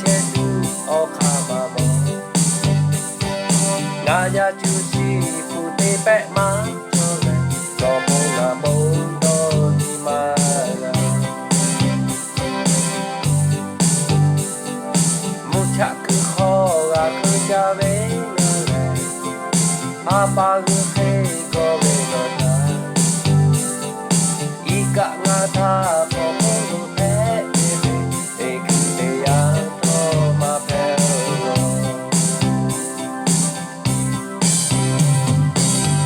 ချက်သူအခါမှာမောငါရကျူစီဖူတေပက်မှာကျော်လဲတော့ဘုံလာမုံတော့ဒီမှာမူချကခေါ်ကခကြပဲอาปากุเขก็เวโนตาอีกะงาทาพอโคลุแพ้เอคิเตยาโทมาแพ้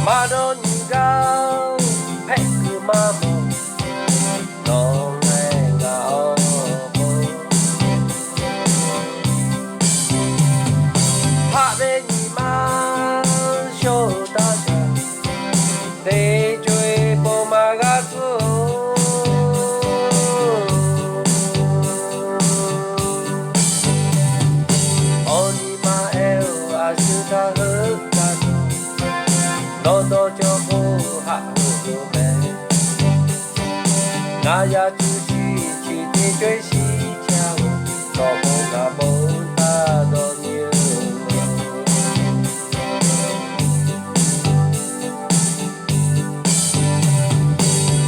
มาโดนกาแพ้คือมาโมน้องแม่งาโมพระเวญีมาโชตาชาเตจวยปมากาสุโอนิมาเอลอาชุตาฮึตาโนโตโจโคหะโฮเมงายาจูจีจีเตจวยชีชาวโตโมกาโมตาโดนิ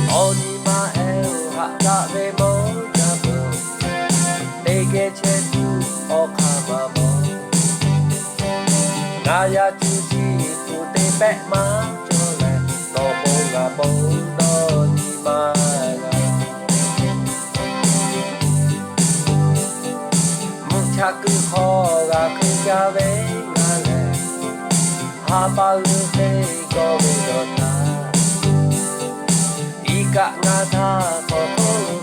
โอนิมาเอลหะตะเวโมจับเอเกเชตุอคามาโมงายาจูจีฟูเตเปะมาจอแลโตโปงาโมโตนิมามุชะกุขอกะคึจาเวงาเลหาปาลุเขก็เวโนตาอีกะงาทาพอโคลุ